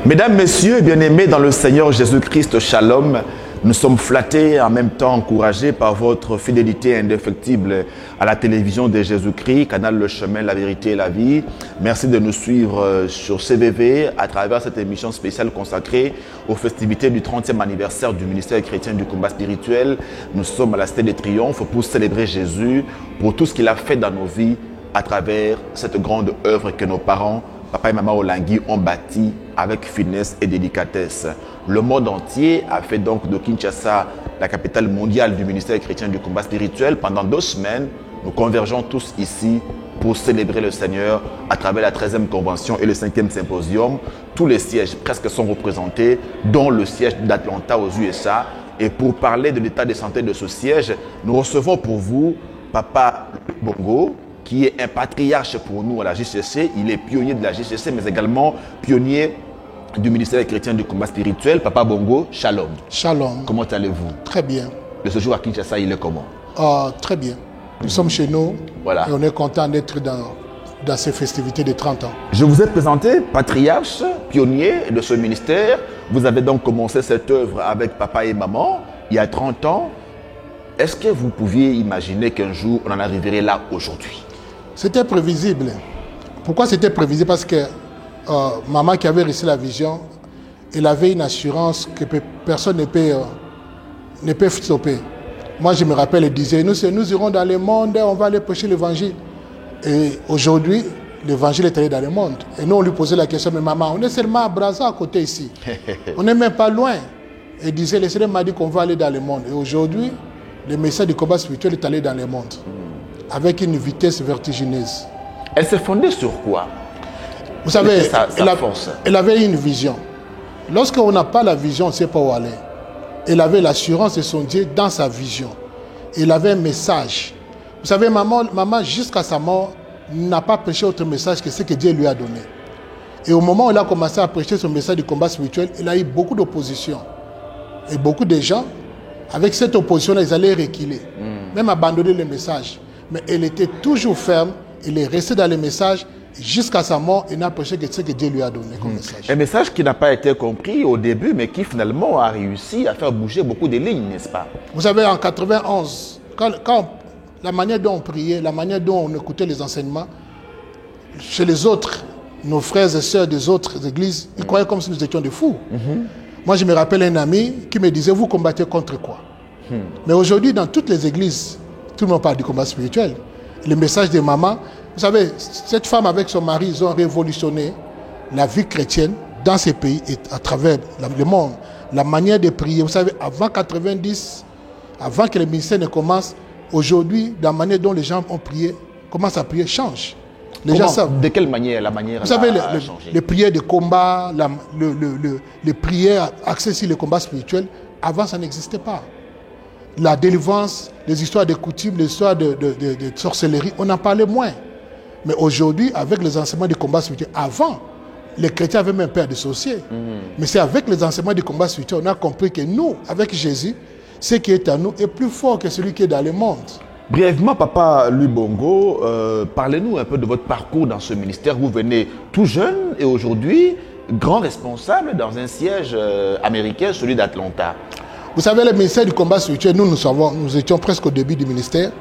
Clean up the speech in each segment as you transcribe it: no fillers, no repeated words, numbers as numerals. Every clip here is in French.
Mesdames, Messieurs, bien-aimés dans le Seigneur Jésus-Christ, shalom. Nous sommes flattés et en même temps encouragés par votre fidélité indéfectible à la télévision de Jésus-Christ, canal Le Chemin, la Vérité et la Vie. Merci de nous suivre sur CVV à travers cette émission spéciale consacrée aux festivités du 30e anniversaire du ministère chrétien du combat spirituel. Nous sommes à la Cité des Triomphes pour célébrer Jésus, pour tout ce qu'il a fait dans nos vies à travers cette grande œuvre que nos parents, papa et maman Olangui, ont bâti avec finesse et délicatesse. Le monde entier a fait donc de Kinshasa la capitale mondiale du ministère chrétien du combat spirituel. Pendant 2 semaines, nous convergeons tous ici pour célébrer le Seigneur à travers la 13e convention et le 5e symposium. Tous les sièges presque sont représentés, dont le siège d'Atlanta aux USA. Et pour parler de l'état de santé de ce siège, nous recevons pour vous Papa Bongo, qui est un patriarche pour nous à la JCC. Il est pionnier de la JCC, mais également pionnier du ministère chrétien du combat spirituel. Papa Bongo, shalom. Shalom. Comment allez-vous? Très bien. Le séjour à Kinshasa, il est comment? Très bien. Nous sommes chez nous, voilà. Et on est content d'être dans ces festivités de 30 ans. Je vous ai présenté patriarche, pionnier de ce ministère. Vous avez donc commencé cette œuvre avec papa et maman il y a 30 ans. Est-ce que vous pouviez imaginer qu'un jour on en arriverait là aujourd'hui? C'était prévisible. Pourquoi c'était prévisible? Parce que maman qui avait reçu la vision, elle avait une assurance que personne ne peut stopper. Moi, je me rappelle, elle disait, nous irons dans le monde, on va aller prêcher l'évangile. Et aujourd'hui, l'évangile est allé dans le monde. Et nous, on lui posait la question, mais maman, on est seulement à Brazza à côté ici. On n'est même pas loin. Elle disait, le Seigneur m'a dit qu'on va aller dans le monde. Et aujourd'hui, le message du combat spirituel est allé dans le monde. Avec une vitesse vertigineuse. Elle s'est fondée sur quoi? Vous savez, force. Elle avait une vision. Lorsqu'on n'a pas la vision, on ne sait pas où aller. Elle avait l'assurance de son Dieu dans sa vision. Elle avait un message. Vous savez, maman jusqu'à sa mort, n'a pas prêché autre message que ce que Dieu lui a donné. Et au moment où elle a commencé à prêcher son message du combat spirituel, elle a eu beaucoup d'opposition. Et beaucoup de gens, avec cette opposition, ils allaient reculer. Même abandonner le message. Mais elle était toujours ferme, elle est restée dans le message, jusqu'à sa mort, elle n'a prêché que ce que Dieu lui a donné comme message. Un message qui n'a pas été compris au début, mais qui finalement a réussi à faire bouger beaucoup de lignes, n'est-ce pas? Vous savez, en 91, la manière dont on priait, la manière dont on écoutait les enseignements, chez les autres, nos frères et sœurs des autres églises, ils croyaient comme si nous étions des fous. Moi, je me rappelle un ami qui me disait, vous combattez contre quoi? Mais aujourd'hui, dans toutes les églises, tout le monde parle du combat spirituel. Le message de maman, vous savez, cette femme avec son mari, ils ont révolutionné la vie chrétienne dans ces pays et à travers le monde. La manière de prier, vous savez, avant 90, avant que le ministère ne commence, aujourd'hui, la manière dont les gens ont prié, commencent à prier, change. Les gens savent. De quelle manière la manière Vous savez, a changé? les prières de combat, les prières axées sur le combat spirituel, avant, ça n'existait pas. La délivrance, les histoires de coutumes, les histoires de sorcellerie, on en parlait moins. Mais aujourd'hui, avec les enseignements du combat spirituel, avant, les chrétiens avaient même peur des sorciers. Mais c'est avec les enseignements du combat spirituel, on a compris que nous, avec Jésus, ce qui est à nous est plus fort que celui qui est dans le monde. Brièvement, Papa Louis Bongo, parlez-nous un peu de votre parcours dans ce ministère. Vous venez tout jeune et aujourd'hui, grand responsable dans un siège américain, celui d'Atlanta. Vous savez, le ministère du combat spirituel, nous étions presque au début du ministère.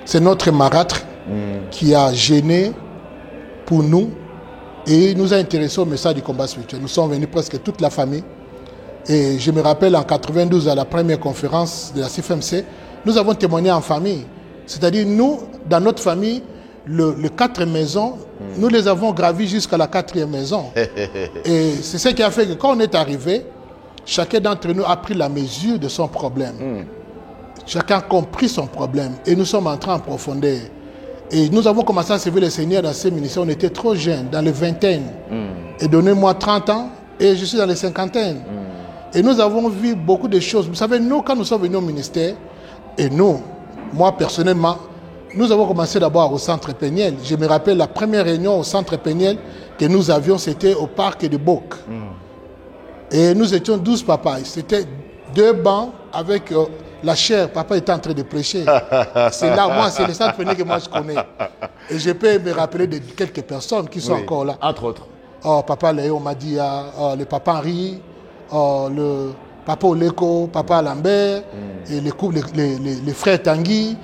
C'est notre marâtre qui a gêné pour nous et nous a intéressés au message du combat spirituel. Nous sommes venus presque toute la famille. Et je me rappelle en 92, à la première conférence de la CFMC, nous avons témoigné en famille. C'est-à-dire, nous, dans notre famille, les 4 maisons, nous les avons gravies jusqu'à la 4e maison. Et c'est ce qui a fait que quand on est arrivé, chacun d'entre nous a pris la mesure de son problème. Chacun a compris son problème. Et nous sommes entrés en profondeur. Et nous avons commencé à servir le Seigneur dans ces ministères. On était trop jeunes, dans les vingtaines. Et donnez-moi 30 ans, et je suis dans les cinquantaines. Et nous avons vu beaucoup de choses. Vous savez, nous, quand nous sommes venus au ministère, et nous, moi personnellement, nous avons commencé d'abord au centre Péniel. Je me rappelle la première réunion au centre Péniel que nous avions, c'était au parc de Boc. Et nous étions 12 papas. C'était 2 bancs avec la chair. Papa était en train de prêcher. C'est là, moi, c'est le centre Péniel que moi je connais. Et je peux me rappeler de quelques personnes qui sont encore là. Entre autres. papa Léo Madia, le papa Henri, le papa Oleko, papa Lambert, et les frères Tanguy.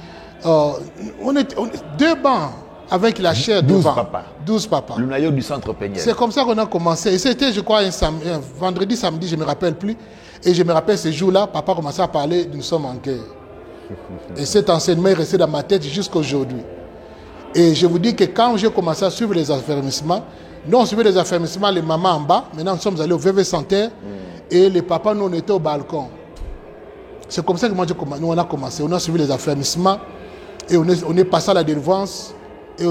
On est 2 bancs avec la chair 12 devant. papas. 12 papas. Le noyau du centre Péniel. C'est comme ça qu'on a commencé. Et c'était, je crois, un vendredi, samedi, je ne me rappelle plus. Et je me rappelle ces jours-là, papa commençait à parler de nous sommes en guerre. Et cet enseignement est resté dans ma tête jusqu'à aujourd'hui. Et je vous dis que quand j'ai commencé à suivre les affermissements, nous on suivait les affermissements, les mamans en bas. Maintenant, nous sommes allés au VV Santerre. Et les papas, nous, on était au balcon. C'est comme ça que nous, on a commencé. On a suivi les affermissements. Et on est passé à la délivrance. Et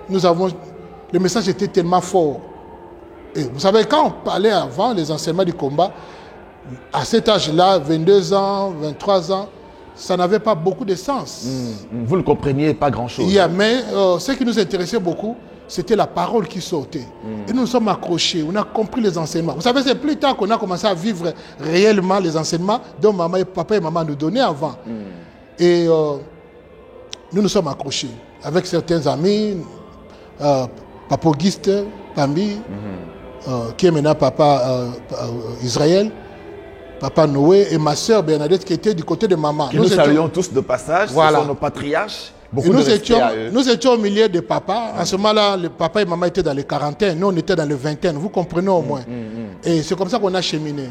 nous avons... Le message était tellement fort. Et vous savez, quand on parlait avant les enseignements du combat, à cet âge-là, 22 ans, 23 ans, ça n'avait pas beaucoup de sens. Vous ne compreniez pas grand-chose. Mais ce qui nous intéressait beaucoup, c'était la parole qui sortait. Et nous nous sommes accrochés, on a compris les enseignements. Vous savez, c'est plus tard qu'on a commencé à vivre réellement les enseignements dont papa et maman nous donnaient avant. Et nous nous sommes accrochés avec certains amis, Papa Auguste, Pambi, qui est maintenant Papa Israël, Papa Noé et ma soeur Bernadette qui était du côté de maman. Nous saluons tous de passage, voilà. Ce sont nos patriarches. Beaucoup nous de étions au milieu des papas. À ce moment-là, le papa et maman étaient dans les quarantaines. Nous, on était dans les vingtaines. Vous comprenez au moins. Et c'est comme ça qu'on a cheminé.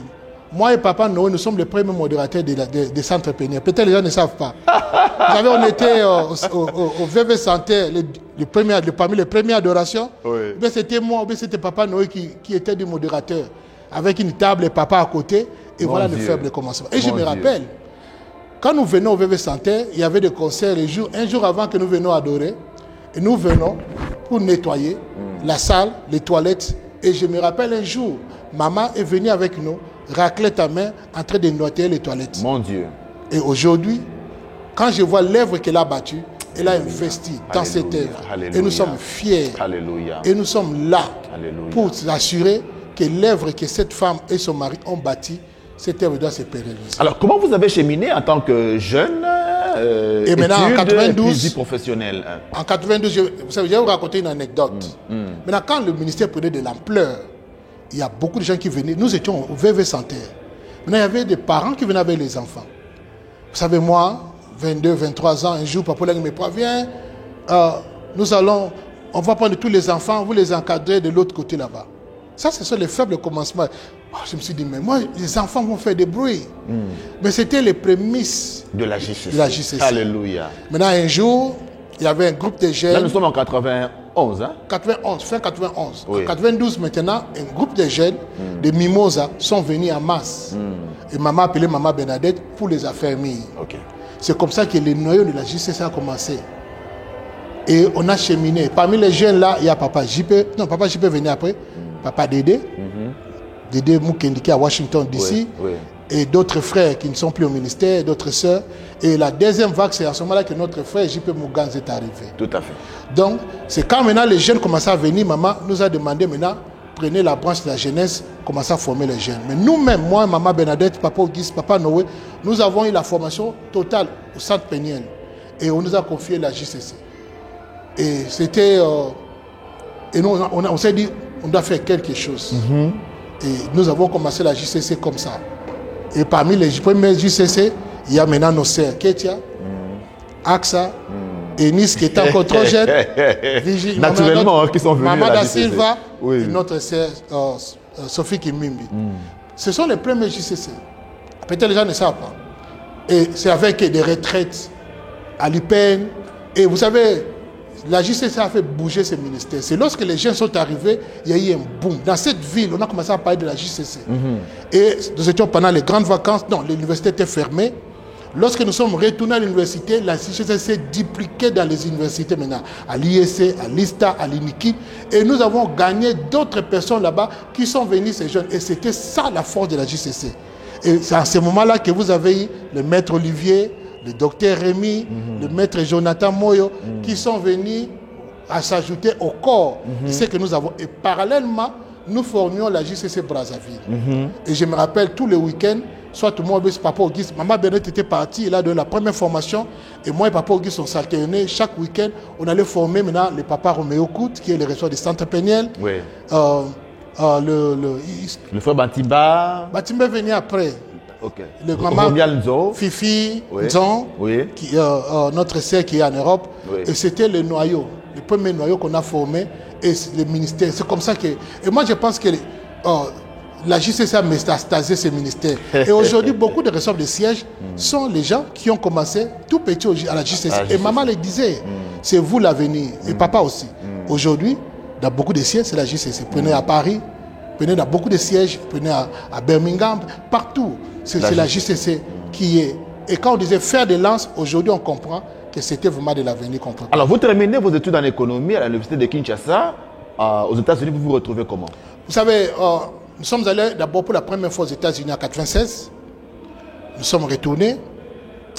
Moi et papa Noé, nous sommes les premiers modérateurs des centres péniels. Peut-être les gens ne savent pas. Vous savez, on était au VV Santé, parmi les premières adorations. Oui. C'était moi, c'était papa Noé qui était du modérateur. Avec une table et papa à côté. Et mon voilà Dieu. Le faible commencement. Et je me rappelle, quand nous venons au VV Santé, il y avait des concerts un jour avant que nous venions adorer. Et nous venons pour nettoyer la salle, les toilettes. Et je me rappelle un jour, maman est venue avec nous, raclette à main, en train de nettoyer les toilettes. Mon Dieu. Et aujourd'hui, quand je vois l'œuvre qu'elle a battue, elle a investi dans cette œuvre. Et nous sommes fiers. Alléluia. Et nous sommes là Alléluia. Pour assurer que l'œuvre que cette femme et son mari ont bâtie, cette œuvre doit se pérenniser. Alors, comment vous avez cheminé en tant que jeune et maintenant, en 92, vie professionnelle en 92, je vais vous raconter une anecdote. Maintenant, quand le ministère prenait de l'ampleur, il y a beaucoup de gens qui venaient. Nous étions au VV Santerre. Maintenant, il y avait des parents qui venaient avec les enfants. Vous savez, moi, 22, 23 ans, un jour, papa me prévient, on va prendre tous les enfants, vous les encadrez de l'autre côté là-bas. Ça, ce sont les faibles commencements. Je me suis dit, mais moi, les enfants vont faire des bruits. Mais c'était les prémices de la JCC. Alléluia. Maintenant, un jour, il y avait un groupe de jeunes. Là, nous sommes en 91, hein? 91, fin 91. Oui. En 92, maintenant, un groupe de jeunes de Mimosa sont venus en masse. Et maman a appelé maman Bernadette pour les affermir. Okay. C'est comme ça que le noyau de la JCC a commencé. Et on a cheminé. Parmi les jeunes là, il y a papa JP. Non, papa JP venait après. Papa Dédé. Dédé Moukendiki à Washington DC. Oui, oui. Et d'autres frères qui ne sont plus au ministère, d'autres sœurs. Et la deuxième vague, c'est à ce moment-là que notre frère JP Mouganz est arrivé. Tout à fait. Donc, c'est quand maintenant les jeunes commençaient à venir, maman nous a demandé maintenant, prenez la branche de la jeunesse, commencez à former les jeunes. Mais nous-mêmes, moi, maman Bernadette, papa Auguste, papa Noé, nous avons eu la formation totale au centre Péniel. Et on nous a confié la JCC. Et c'était... et nous, on s'est dit, on doit faire quelque chose. Et nous avons commencé la JCC comme ça. Et parmi les premiers JCC, il y a maintenant nos sœurs Ketia, Axa, Enis qui est encore trop jeune, naturellement, qui sont venus Maman à la da JCC. Silva, Oui. et notre sœur Sophie Kimimbi. Ce sont les premiers JCC. Peut-être les gens ne savent pas. Et c'est avec des retraites à l'IPN. Et vous savez, la JCC a fait bouger ce ministère. C'est lorsque les jeunes sont arrivés, il y a eu un boom. Dans cette ville, on a commencé à parler de la JCC. Et nous étions pendant les grandes vacances. Non, l'université était fermée. Lorsque nous sommes retournés à l'université, la JCC s'est dupliquée dans les universités maintenant. À l'IEC, à l'ISTA, à l'INIKI. Et nous avons gagné d'autres personnes là-bas qui sont venus, ces jeunes. Et c'était ça la force de la JCC. Et c'est à ce moment-là que vous avez eu le maître Olivier, le docteur Rémi, le maître Jonathan Moyo, qui sont venus à s'ajouter au corps de ce que nous avons. Et parallèlement, nous formions la JCC Brazzaville. Et je me rappelle tous les week-ends, soit moi, papa Auguste, maman Bernadette était partie, il a donné la première formation, et moi et papa Auguste, on s'alternait. Chaque week-end, on allait former maintenant le papa Roméo Kout, qui est le ressort du centre Péniel. Oui. Le frère Bantimba. Bantimba venait après. Ok. Le maman Romial Nzo. Fifi, Oui. Nzon, Oui. notre sœur qui est en Europe. Oui. Et c'était le noyau, le premier noyau qu'on a formé. Et le ministère, c'est comme ça que... Et moi, je pense que la JCC a métastasé ce ministère. Et aujourd'hui, beaucoup de ressorts de sièges sont les gens qui ont commencé tout petit à la JCC. Et maman le disait, c'est vous l'avenir. Et papa aussi. Aujourd'hui, dans beaucoup de sièges, c'est la JCC. Prenez à Paris, prenez dans beaucoup de sièges, prenez à Birmingham, partout. C'est la JCC qui est. Et quand on disait faire des lances, aujourd'hui, on comprend que c'était vraiment de l'avenir qu'on peut. Alors, vous terminez vos études en économie à l'université de Kinshasa. Aux États-Unis, vous vous retrouvez comment? Vous savez, nous sommes allés d'abord pour la première fois aux États-Unis en 1996. Nous sommes retournés.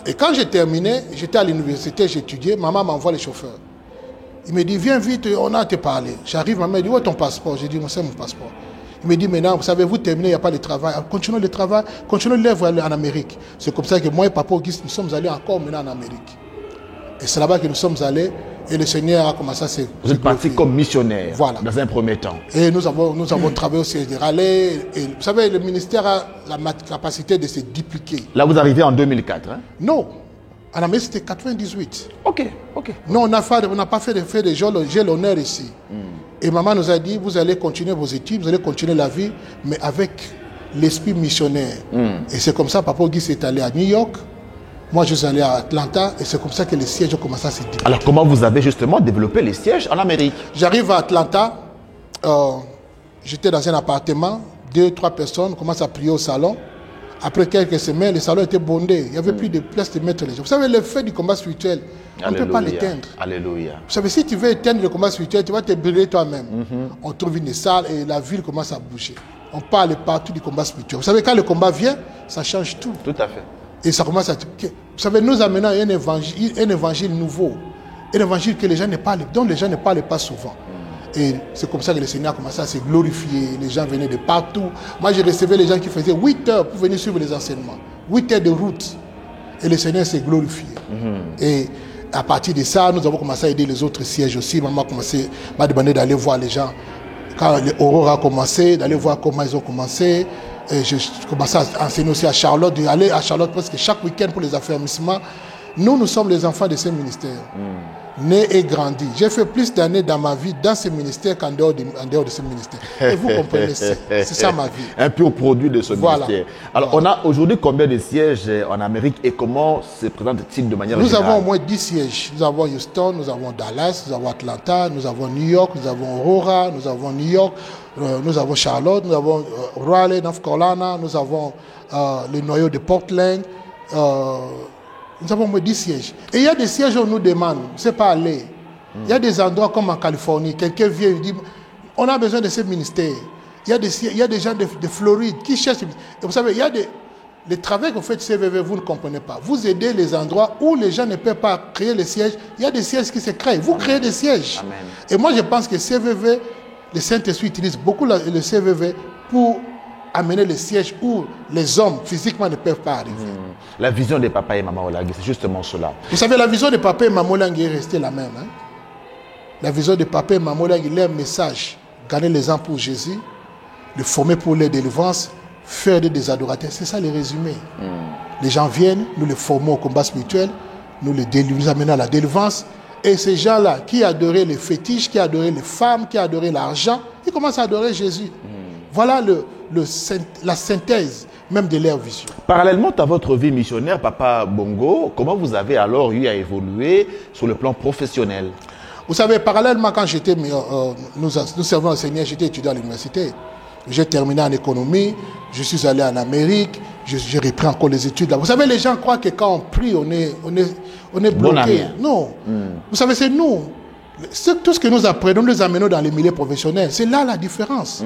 Et quand j'ai terminé, j'étais à l'université, j'étudiais. Maman m'envoie les chauffeurs. Il me dit, viens vite, on a à te parler. J'arrive, maman me dit, où est ton passeport? J'ai dit, c'est mon passeport. Il me dit, maintenant, vous savez, vous terminez, il n'y a pas de travail. Continuez le travail, continuez l'œuvre en Amérique. C'est comme ça que moi et papa Auguste, nous sommes allés encore maintenant en Amérique. Et c'est là-bas que nous sommes allés. Et le Seigneur a commencé à se... Vous êtes parti comme missionnaire, voilà, dans un premier temps. Et nous avons travaillé au siège de Raleigh. Et vous savez, le ministère a la capacité de se dupliquer. Là, vous arrivez en 2004, hein? Non. En Amérique, c'était 98. Ok. Non, on n'a pas fait de j'ai l'honneur ici. Et maman nous a dit, vous allez continuer vos études, vous allez continuer la vie, mais avec l'esprit missionnaire. Et c'est comme ça, papa Auguste est allé à New York. Moi, je suis allé à Atlanta et c'est comme ça que les sièges ont commencé à se développer. Alors, comment vous avez justement développé les sièges en Amérique? J'arrive à Atlanta, j'étais dans un appartement, 2-3 personnes commencent à prier au salon. Après quelques semaines, le salon était bondé. Il n'y avait plus de place de mettre les gens. Vous savez, le fait du combat spirituel, on ne peut pas l'éteindre. Alléluia. Vous savez, si tu veux éteindre le combat spirituel, tu vas te brûler toi-même. On trouve une salle et la ville commence à bouger. On parle partout du combat spirituel. Vous savez, quand le combat vient, ça change tout. Tout à fait. Et ça commence à... Vous savez, nous amenons un évangile nouveau. Un évangile que les gens ne parlent, dont les gens ne parlent pas souvent. Et c'est comme ça que le Seigneur a commencé à se glorifier. Les gens venaient de partout. Moi, j'ai recevais les gens qui faisaient 8 heures pour venir suivre les enseignements. 8 heures de route. Et le Seigneur s'est glorifié. Et à partir de ça, nous avons commencé à aider les autres sièges aussi. Maman m'a demandé d'aller voir les gens. Quand l'Aurore a commencé, d'aller voir comment ils ont commencé. Et je commençais à enseigner aussi à Charlotte, d'aller à Charlotte presque chaque week-end pour les affermissements. Nous sommes les enfants de ce ministère. Nés et grandis. J'ai fait plus d'années dans ma vie dans ce ministère qu'en dehors de ce ministère. Et vous comprenez, c'est ça ma vie. Un pur produit de ce ministère. Alors, on a aujourd'hui combien de sièges en Amérique et comment se présente-t-il de manière générale? Nous avons au moins 10 sièges. Nous avons Houston, nous avons Dallas, nous avons Atlanta, nous avons New York, nous avons Aurora, nous avons New York, nous avons Charlotte, nous avons Raleigh, North Carolina, nous avons le noyau de Portland. Nous avons 10 sièges. Et il y a des sièges où on nous demande, c'est pas aller. Il y a des endroits comme en Californie, quelqu'un vient et dit, on a besoin de ce ministère. Il y a des gens de Floride qui cherchent. Et vous savez, il y a les travaux que vous faites CVV, vous ne comprenez pas. Vous aidez les endroits où les gens ne peuvent pas créer les sièges. Il y a des sièges qui se créent. Vous créez des sièges. Amen. Et moi, je pense que CVV, le Saint-Esprit utilise beaucoup le CVV pour amener les sièges où les hommes physiquement ne peuvent pas arriver. La vision de papa et maman Olagui, c'est justement cela. Vous savez, la vision de papa et maman Olagui est restée la même. La vision de papa et maman Olagui, leur message, gagner les âmes pour Jésus, le former pour les délivrances, faire des adorateurs, c'est ça le résumé. Les gens viennent, nous les formons au combat spirituel, nous les amenons à la délivrance. Et ces gens-là qui adoraient les fétiches, qui adoraient les femmes, qui adoraient l'argent, ils commencent à adorer Jésus. Voilà la synthèse même de leur vision. Parallèlement à votre vie missionnaire, Papa Bongo, comment vous avez alors eu à évoluer sur le plan professionnel? Vous savez, parallèlement, quand nous servons au Seigneur, j'étais étudiant à l'université. J'ai terminé en économie, je suis allé en Amérique, j'ai repris encore les études là. Vous savez, les gens croient que quand on prie, on est bloqué. Non. Vous savez, c'est nous. Tout ce que nous apprenons, nous amenons dans les milieux professionnels. C'est là la différence.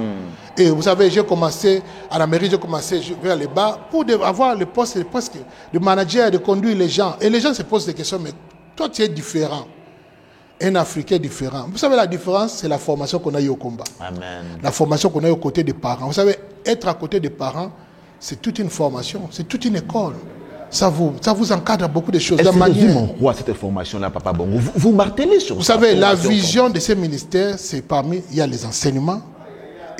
Et vous savez, j'ai commencé, en Amérique, j'ai commencé vers les bas pour avoir le poste de manager, de conduire les gens. Et les gens se posent des questions, mais toi, tu es différent. Un Africain différent. Vous savez, la différence, c'est la formation qu'on a eue au combat. Amen. La formation qu'on a eue aux côtés des parents. Vous savez, être à côté des parents, c'est toute une formation, c'est toute une école. Ça vous encadre beaucoup de choses. Est-ce que résume en quoi cette formation-là, Papa Bongo? Vous martelez sur ça. Vous savez, la vision de ces ministères, c'est il y a les enseignements,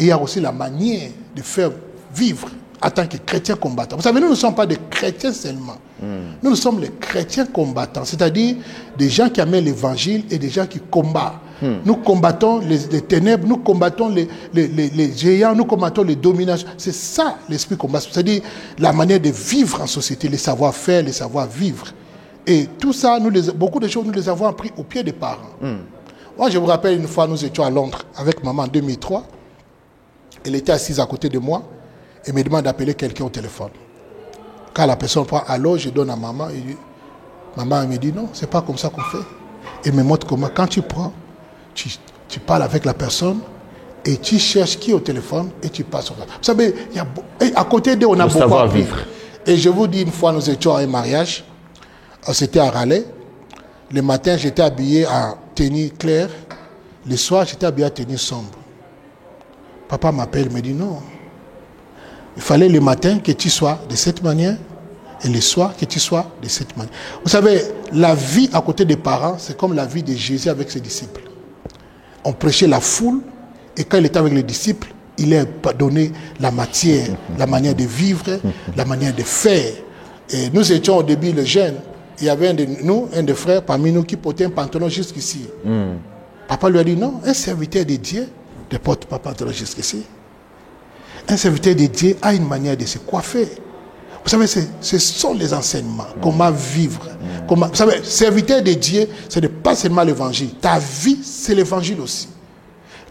Et il y a aussi la manière de faire vivre en tant que chrétiens combattants. Vous savez, nous ne sommes pas des chrétiens seulement. Nous sommes les chrétiens combattants, c'est-à-dire des gens qui amènent l'évangile et des gens qui combattent. Nous combattons les ténèbres, nous combattons les géants, nous combattons les dominations. C'est ça l'esprit combat, c'est-à-dire la manière de vivre en société, les savoir-faire, les savoir-vivre. Et tout ça, beaucoup de choses, nous les avons appris au pied des parents. Moi, je vous rappelle, une fois, nous étions à Londres avec maman en 2003. Elle était assise à côté de moi et me demande d'appeler quelqu'un au téléphone. Quand la personne prend allô, je donne à maman. Et maman me dit non, c'est pas comme ça qu'on fait. Elle me montre comment. Quand tu prends, tu parles avec la personne et tu cherches qui est au téléphone et tu passes au téléphone. Vous savez, à côté d'eux, on a beaucoup à vivre. Et je vous dis, une fois, nous étions à un mariage. C'était à Raleigh. Le matin, j'étais habillé en tenue claire. Le soir, j'étais habillé en tenue sombre. Papa m'appelle, me dit non. Il fallait le matin que tu sois de cette manière et le soir que tu sois de cette manière. Vous savez, la vie à côté des parents, c'est comme la vie de Jésus avec ses disciples. On prêchait la foule et quand il était avec les disciples, il leur donné la matière, la manière de vivre, la manière de faire. Et nous étions au début les jeunes. Il y avait un des frères parmi nous qui portait un pantalon jusqu'ici. Papa lui a dit non, un serviteur de Dieu ne porte pas pantalon jusqu'ici. Un serviteur de Dieu a une manière de se coiffer. Vous savez, ce sont les enseignements. Comment vivre. Vous savez, serviteur de Dieu, ce n'est pas seulement l'évangile. Ta vie, c'est l'évangile aussi.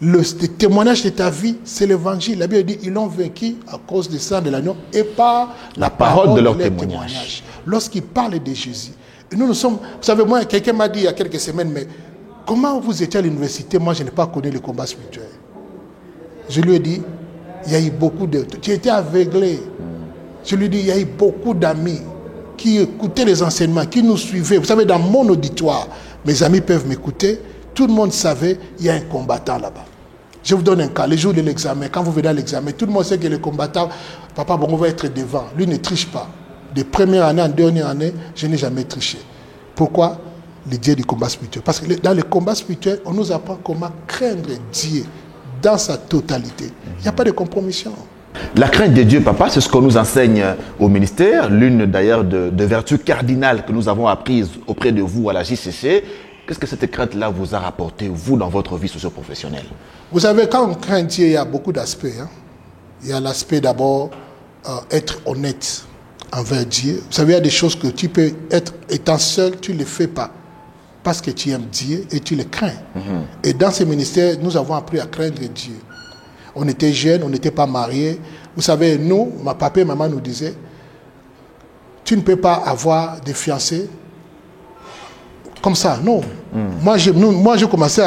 Le témoignage de ta vie, c'est l'évangile. La Bible dit, ils l'ont vaincu à cause du sang de l'agneau et par la parole de leur témoignage. Lorsqu'ils parlent de Jésus. Et nous sommes, vous savez, moi, quelqu'un m'a dit il y a quelques semaines, mais comment vous étiez à l'université? Moi, je n'ai pas connu le combat spirituel. Je lui ai dit, il y a eu beaucoup de... Tu étais aveuglé. Je lui ai dit, il y a eu beaucoup d'amis qui écoutaient les enseignements, qui nous suivaient. Vous savez, dans mon auditoire, mes amis peuvent m'écouter. Tout le monde savait, il y a un combattant là-bas. Je vous donne un cas. Le jour de l'examen, quand vous venez à l'examen, tout le monde sait que le combattant, Papa Bongo va être devant. Lui ne triche pas. De première année en dernière année, je n'ai jamais triché. Pourquoi? Le Dieu du combat spirituel. Parce que dans le combat spirituel, on nous apprend comment craindre Dieu dans sa totalité. Il n'y a pas de compromission. La crainte de Dieu, papa, c'est ce qu'on nous enseigne au ministère. L'une d'ailleurs de vertus cardinales que nous avons apprises auprès de vous à la JCC. Qu'est-ce que cette crainte-là vous a rapporté, vous, dans votre vie socio-professionnelle? Vous savez, quand on craint Dieu, il y a beaucoup d'aspects. Il y a l'aspect d'abord être honnête envers Dieu. Vous savez, il y a des choses que tu peux être, étant seul, tu ne les fais pas. Parce que tu aimes Dieu et tu le crains. Et dans ce ministère, nous avons appris à craindre Dieu. On était jeunes, on n'était pas mariés. Vous savez, nous, ma papa et maman nous disaient, tu ne peux pas avoir des fiancés comme ça, non. Moi, j'ai commencé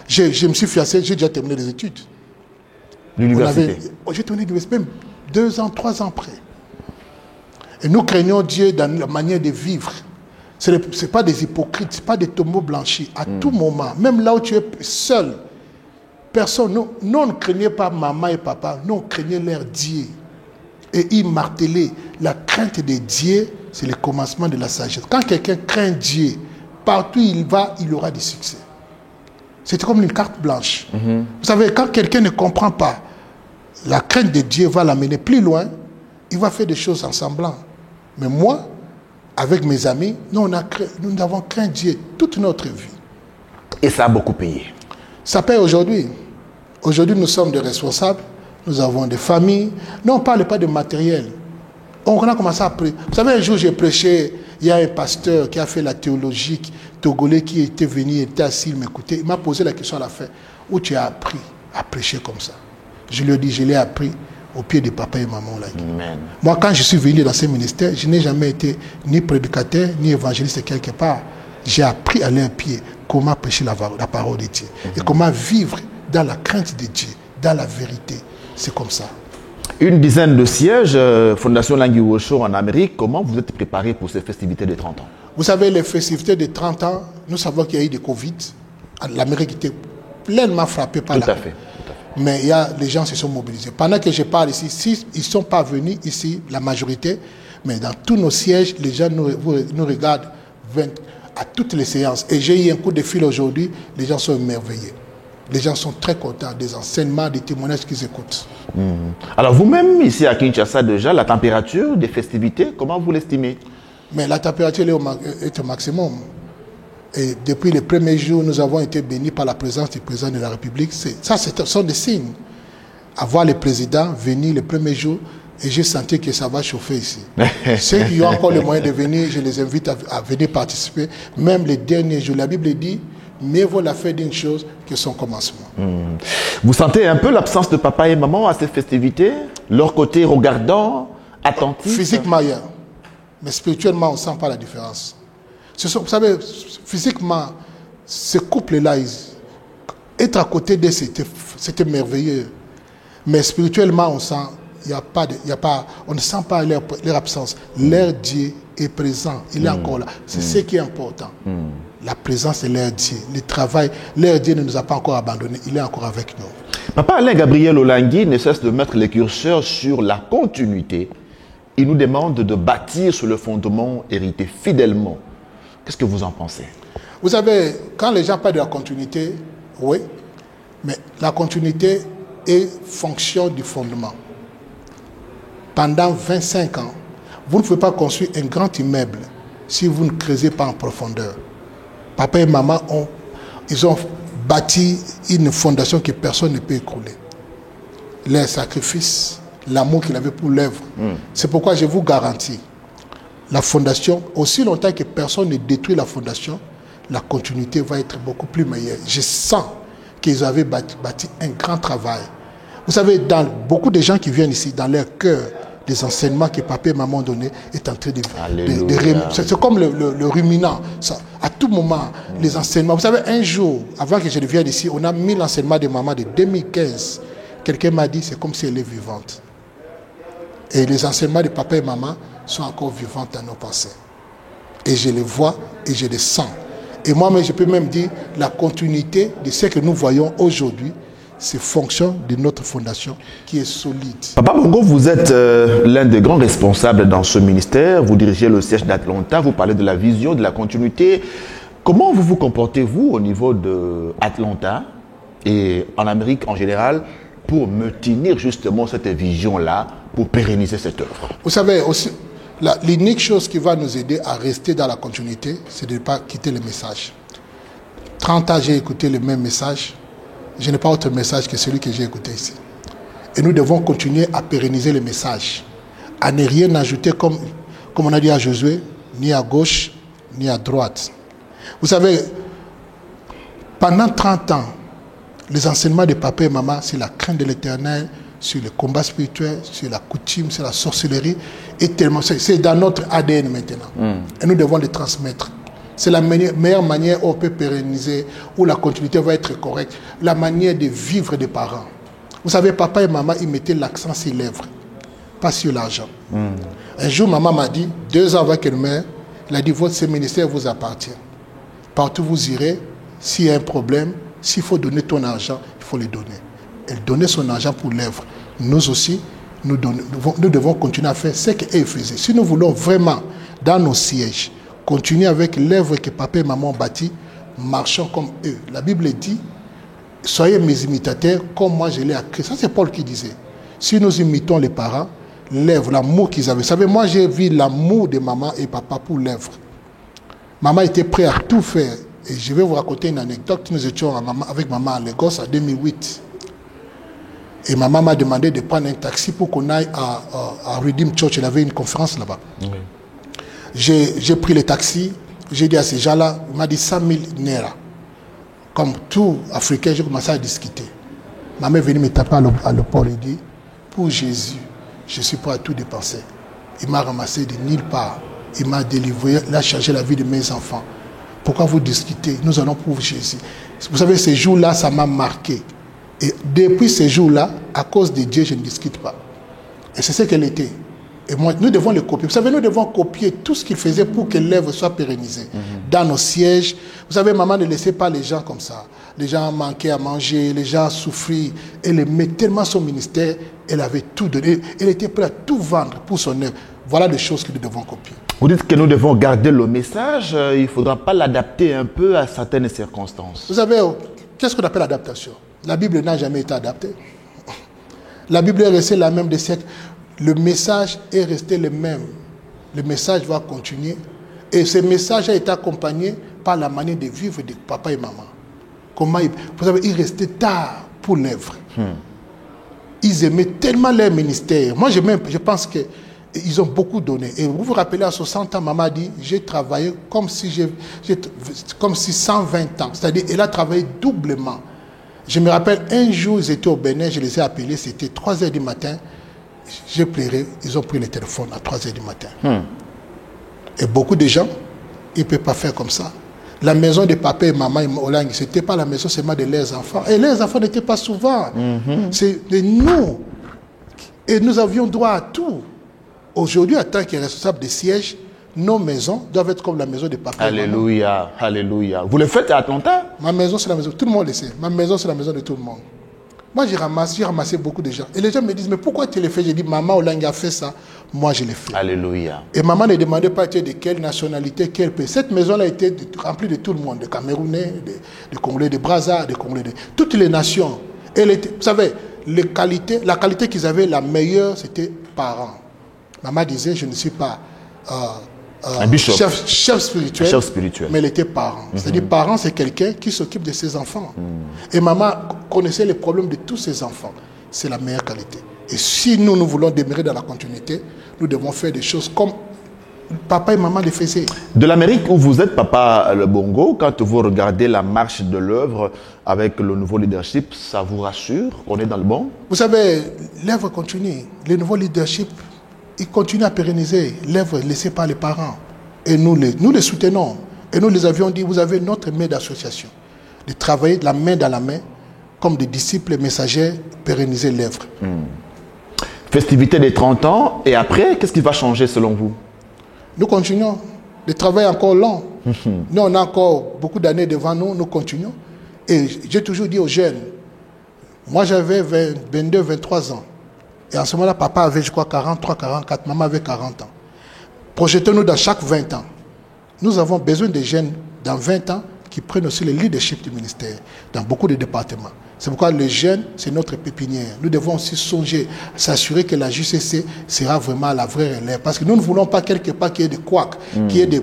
je me suis fiancé, j'ai déjà terminé les études. L'université? J'ai terminé l'université, même 2 ans, 3 ans après. Et nous craignons Dieu dans la manière de vivre. Ce n'est pas des hypocrites, ce n'est pas des tombeaux blanchis. À tout moment, même là où tu es seul, personne, nous on ne craignait pas maman et papa, nous on craignait leur Dieu. Et ils martelaient. La crainte de Dieu, c'est le commencement de la sagesse. Quand quelqu'un craint Dieu, partout où il va, il aura du succès. C'est comme une carte blanche. Vous savez, quand quelqu'un ne comprend pas, la crainte de Dieu va l'amener plus loin, il va faire des choses en semblant. Mais moi, avec mes amis, nous avons craint Dieu toute notre vie. Et ça a beaucoup payé. Ça paye aujourd'hui. Aujourd'hui, nous sommes des responsables, nous avons des familles. Nous, on ne parle pas de matériel. On a commencé à prêcher. Vous savez, un jour, j'ai prêché, il y a un pasteur qui a fait la théologie, togolais, qui était venu, il était assis, il m'écoutait. Il m'a posé la question à la fin, où tu as appris à prêcher comme ça? Je lui ai dit, je l'ai appris au pied de papa et maman. Là. Moi, quand je suis venu dans ce ministère, je n'ai jamais été ni prédicateur, ni évangéliste quelque part. J'ai appris à leurs pieds comment prêcher la parole de Dieu. Et comment vivre dans la crainte de Dieu, dans la vérité. C'est comme ça. Une dizaine de sièges, Fondation Langui Wosho en Amérique. Comment vous êtes préparé pour ces festivités de 30 ans? Vous savez, les festivités de 30 ans, nous savons qu'il y a eu des Covid. L'Amérique était pleinement frappée par Tout à fait. Mais les gens se sont mobilisés. Pendant que je parle ici, s'ils ne sont pas venus ici, la majorité, mais dans tous nos sièges, les gens nous regardent à toutes les séances. Et j'ai eu un coup de fil aujourd'hui, les gens sont émerveillés. Les gens sont très contents des enseignements, des témoignages qu'ils écoutent. Alors vous-même, ici à Kinshasa déjà, la température des festivités, comment vous l'estimez? Mais la température est au maximum. Et depuis les premiers jours, nous avons été bénis par la présence du président de la République. Ça, ce sont des signes. Avoir le président venir les premiers jours, et j'ai senti que ça va chauffer ici. Ceux qui ont encore le moyen de venir, je les invite à venir participer. Même les derniers jours, la Bible dit, mieux vaut la fin d'une chose que son commencement. Vous sentez un peu l'absence de papa et maman à ces festivités? Leur côté regardant, attentif? Physiquement, il y a. Mais spirituellement, on ne sent pas la différence. Vous savez, physiquement, ce couple-là, être à côté d'eux, c'était merveilleux. Mais spirituellement, on sent, on ne sent pas leur absence. Leur Dieu est présent, il est encore là. C'est ce qui est important. La présence de leur Dieu, le travail, leur Dieu ne nous a pas encore abandonnés, il est encore avec nous. Papa Alain Gabriel Olangui ne cesse de mettre les curseurs sur la continuité. Il nous demande de bâtir sur le fondement hérité fidèlement. Qu'est-ce que vous en pensez? Vous savez, quand les gens parlent de la continuité, oui, mais la continuité est fonction du fondement. Pendant 25 ans, vous ne pouvez pas construire un grand immeuble si vous ne creusez pas en profondeur. Papa et maman ils ont bâti une fondation que personne ne peut écrouler. Leur sacrifice, l'amour qu'il avait pour l'œuvre. C'est pourquoi je vous garantis, la fondation, aussi longtemps que personne ne détruit la fondation, la continuité va être beaucoup plus meilleure. Je sens qu'ils avaient bâti un grand travail. Vous savez, dans beaucoup de gens qui viennent ici, dans leur cœur, les enseignements que papa et maman ont donnés est en train de c'est comme le ruminant. Ça, à tout moment, les enseignements. Vous savez, un jour, avant que je ne vienne ici, on a mis l'enseignement de maman de 2015. Quelqu'un m'a dit, c'est comme si elle est vivante. Et les enseignements de papa et maman sont encore vivants dans nos pensées. Et je les vois et je les sens. Et moi-même, je peux même dire, la continuité de ce que nous voyons aujourd'hui, c'est fonction de notre fondation qui est solide. Papa Bongo, vous êtes l'un des grands responsables dans ce ministère. Vous dirigez le siège d'Atlanta. Vous parlez de la vision, de la continuité. Comment vous vous comportez-vous au niveau d'Atlanta et en Amérique en général pour maintenir justement cette vision-là, pour pérenniser cette œuvre? Vous savez, aussi, l'unique chose qui va nous aider à rester dans la continuité, c'est de ne pas quitter le message. 30 ans, j'ai écouté le même message. Je n'ai pas autre message que celui que j'ai écouté ici. Et nous devons continuer à pérenniser le message, à ne rien ajouter comme on a dit à Josué, ni à gauche, ni à droite. Vous savez, pendant 30 ans, les enseignements de papa et maman, c'est la crainte de l'Éternel, sur le combat spirituel, sur la coutume, sur la sorcellerie, et tellement, c'est dans notre ADN maintenant. Et nous devons les transmettre. C'est la meilleure manière où on peut pérenniser, où la continuité va être correcte. La manière de vivre des parents. Vous savez, papa et maman, ils mettaient l'accent sur les lèvres, pas sur l'argent. Un jour, maman m'a dit, 2 ans avant qu'elle meure, elle a dit, votre ministère vous appartient. Partout où vous irez, s'il y a un problème, s'il faut donner ton argent, il faut le donner. Elle donnait son argent pour l'œuvre. Nous aussi, nous devons continuer à faire ce qu'elle faisait. Si nous voulons vraiment, dans nos sièges, continuer avec l'œuvre que papa et maman ont bâtie, marchons comme eux. La Bible dit, soyez mes imitateurs comme moi je l'ai à Christ. Ça c'est Paul qui disait. Si nous imitons les parents, l'œuvre, l'amour qu'ils avaient. Vous savez, moi j'ai vu l'amour de maman et papa pour l'œuvre. Maman était prête à tout faire. Et je vais vous raconter une anecdote. Nous étions avec maman à Lagos en 2008. Et maman m'a demandé de prendre un taxi pour qu'on aille à Redeem Church. Elle avait une conférence là-bas. J'ai pris le taxi, j'ai dit à ces gens-là, il m'a dit 100 000 naira. Comme tout Africain, j'ai commencé à discuter. Ma mère est venue me taper à l'aéroport et dit, pour Jésus, je suis prêt à tout dépenser. Il m'a ramassé de nulle part. Il m'a délivré, il a changé la vie de mes enfants. Pourquoi vous discutez? Nous allons pour Jésus. Vous savez, ces jours-là, ça m'a marqué. Et depuis ces jours-là, à cause de Dieu, je ne discute pas. Et c'est ce qu'elle était. Et moi, nous devons le copier. Vous savez, nous devons copier tout ce qu'il faisait pour que l'œuvre soit pérennisée. Dans nos sièges, vous savez, maman ne laissait pas les gens comme ça. Les gens manquaient à manger, les gens souffraient. Elle aimait tellement son ministère, elle avait tout donné. Elle était prête à tout vendre pour son œuvre. Voilà les choses que nous devons copier. Vous dites que nous devons garder le message, il ne faudra pas l'adapter un peu à certaines circonstances. Vous savez, qu'est-ce qu'on appelle adaptation? La Bible n'a jamais été adaptée. La Bible est restée la même des siècles. Le message est resté le même. Le message va continuer. Et ce message a été accompagné par la manière de vivre de papa et maman. Comment vous savez, ils restaient tard pour l'œuvre. Ils aimaient tellement leur ministère. Moi, je pense qu'ils ont beaucoup donné. Et vous vous rappelez, à 60 ans, maman a dit, j'ai travaillé comme si 120 ans. C'est-à-dire, elle a travaillé doublement. Je me rappelle, un jour, ils étaient au Bénin, je les ai appelés, c'était 3 h du matin. J'ai pleuré, ils ont pris le téléphone à 3 h du matin. Et beaucoup de gens, ils ne peuvent pas faire comme ça. La maison de papa et maman au Lang, ce n'était pas la maison seulement de leurs enfants. Et leurs enfants n'étaient pas souvent. C'est de nous. Et nous avions droit à tout. Aujourd'hui, en tant que responsable des sièges, nos maisons doivent être comme la maison de papa Alléluia, et maman. alléluia. Vous le faites à Atlanta? Ma maison, c'est la maison. Tout le monde le sait. Ma maison, c'est la maison de tout le monde. Moi, j'ai ramassé beaucoup de gens. Et les gens me disent, mais pourquoi tu le fais? J'ai dit, maman Olang a fait ça. Moi, je l'ai fait. Alléluia. Et maman ne demandait pas de quelle nationalité, quel pays. Cette maison-là a été remplie de tout le monde, de Camerounais, de Congolais, de Brazza, de Congolais, de toutes les nations. Elle était, vous savez, la qualité qu'ils avaient, la meilleure, c'était parents. Maman disait, je ne suis pas un bishop. Chef spirituel, mais elle était parent. C'est-à-dire, parent, c'est quelqu'un qui s'occupe de ses enfants. Et maman connaissait les problèmes de tous ses enfants. C'est la meilleure qualité. Et si nous voulons demeurer dans la continuité, nous devons faire des choses comme papa et maman les faisaient. De l'Amérique où vous êtes, Papa Le Bongo, quand vous regardez la marche de l'œuvre avec le nouveau leadership, ça vous rassure qu'on est dans le bon? Vous savez, l'œuvre continue. Le nouveau leadership, il continue à pérenniser l'œuvre laissée par les parents. Et nous les soutenons. Et nous les avions dit, vous avez notre main d'association. De travailler de la main dans la main, comme des disciples messagers, pérenniser l'œuvre. Festivité des 30 ans, et après, qu'est-ce qui va changer selon vous? Nous continuons. Le travail est encore long. Nous, on a encore beaucoup d'années devant nous, nous continuons. Et j'ai toujours dit aux jeunes, moi j'avais 22, 23 ans. Et en ce moment-là, papa avait, je crois, 43, 44, maman avait 40 ans. Projetons-nous dans chaque 20 ans. Nous avons besoin des jeunes dans 20 ans qui prennent aussi le leadership du ministère dans beaucoup de départements. C'est pourquoi les jeunes, c'est notre pépinière. Nous devons aussi songer, s'assurer que la JCC sera vraiment la vraie relève. Parce que nous ne voulons pas quelque part qu'il y ait des couacs, qu'il y ait des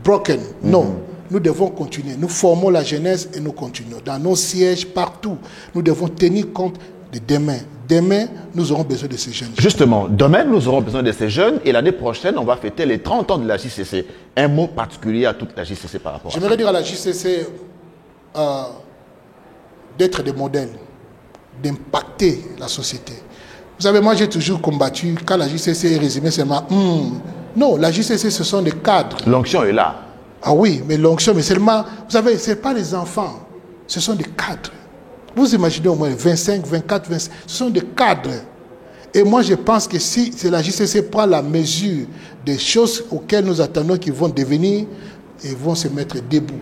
broken. Non, nous devons continuer. Nous formons la jeunesse et nous continuons. Dans nos sièges, partout, nous devons tenir compte de demain. Demain, nous aurons besoin de ces jeunes. Justement, demain, nous aurons besoin de ces jeunes et l'année prochaine, on va fêter les 30 ans de la JCC. Un mot particulier à toute la JCC par rapport à ça. J'aimerais dire à la JCC d'être des modèles, d'impacter la société. Vous savez, moi j'ai toujours combattu, quand la JCC est résumée seulement, non, la JCC ce sont des cadres. L'onction est là. Ah oui, mais l'onction, mais seulement, vous savez, ce n'est pas les enfants, ce sont des cadres. Vous imaginez au moins 25, 24, 26, ce sont des cadres. Et moi je pense que si la JCC prend la mesure des choses auxquelles nous attendons qu'ils vont devenir, ils vont se mettre debout.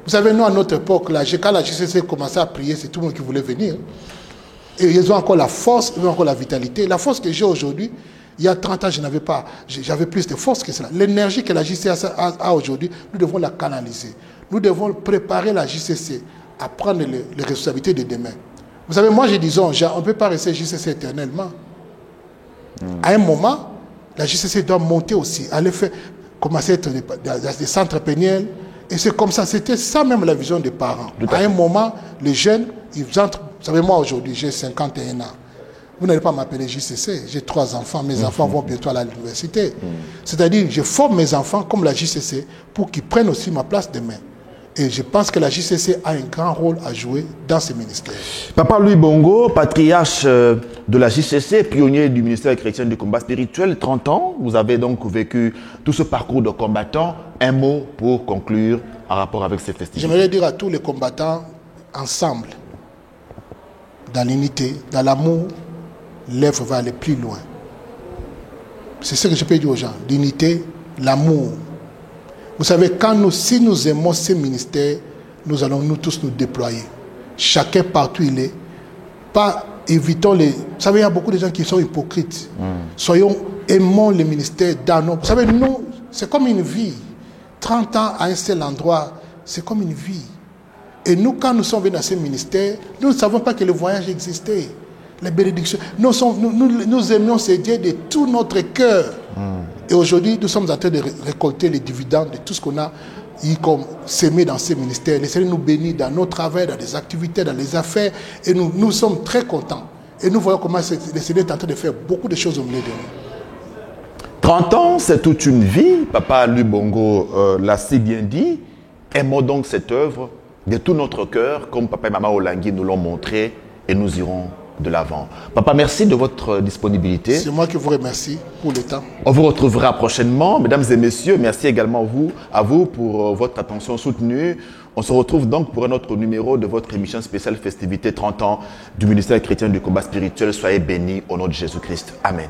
Vous savez, nous, à notre époque, quand la JCC commençait à prier, c'est tout le monde qui voulait venir. Et ils ont encore la force, ils ont encore la vitalité. La force que j'ai aujourd'hui, il y a 30 ans, je n'avais pas. J'avais plus de force que cela. L'énergie que la JCC a aujourd'hui, nous devons la canaliser. Nous devons préparer la JCC à prendre les responsabilités de demain. Vous savez, moi, je dis, on ne peut pas rester JCC éternellement. À un moment, la JCC doit monter aussi, aller faire, commencer à être des centres péniels. Et c'est comme ça, c'était ça même la vision des parents. À un moment, les jeunes, ils entrent. Vous savez, moi aujourd'hui, j'ai 51 ans. Vous n'allez pas m'appeler JCC. J'ai 3 enfants. Mes enfants vont bientôt à l'université. C'est-à-dire, je forme mes enfants comme la JCC pour qu'ils prennent aussi ma place demain. Et je pense que la JCC a un grand rôle à jouer dans ce ministère. Papa Louis Bongo, patriarche de la JCC, pionnier du ministère chrétien du combat spirituel, 30 ans. Vous avez donc vécu tout ce parcours de combattant. Un mot pour conclure en rapport avec ces festivités. J'aimerais dire à tous les combattants, ensemble, dans l'unité, dans l'amour, l'œuvre va aller plus loin. C'est ce que je peux dire aux gens. L'unité, l'amour. Vous savez, si nous aimons ces ministères, nous allons nous tous nous déployer. Chacun partout il est. Pas évitons les... Vous savez, il y a beaucoup de gens qui sont hypocrites. Aimons les ministères dans nos... Vous savez, nous, c'est comme une vie. 30 ans à un seul endroit, c'est comme une vie. Et nous, quand nous sommes venus dans ce ministère, nous ne savons pas que le voyage existait. Les bénédictions. Nous aimions ce Dieu de tout notre cœur. Et aujourd'hui, nous sommes en train de récolter les dividendes de tout ce qu'on a comme semé dans ces ministères. Le Seigneur nous bénit dans nos travaux, dans les activités, dans les affaires. Et nous sommes très contents. Et nous voyons comment le Seigneur est en train de faire beaucoup de choses au milieu de nous. 30 ans, c'est toute une vie. Papa Lubongo l'a si bien dit. Aimons donc cette œuvre de tout notre cœur, comme papa et maman Olangui nous l'ont montré, et nous irons de l'avant. Papa, merci de votre disponibilité. C'est moi qui vous remercie pour le temps. On vous retrouvera prochainement. Mesdames et messieurs, merci également à vous pour votre attention soutenue. On se retrouve donc pour un autre numéro de votre émission spéciale Festivité 30 ans du ministère chrétien du combat spirituel. Soyez bénis au nom de Jésus-Christ. Amen.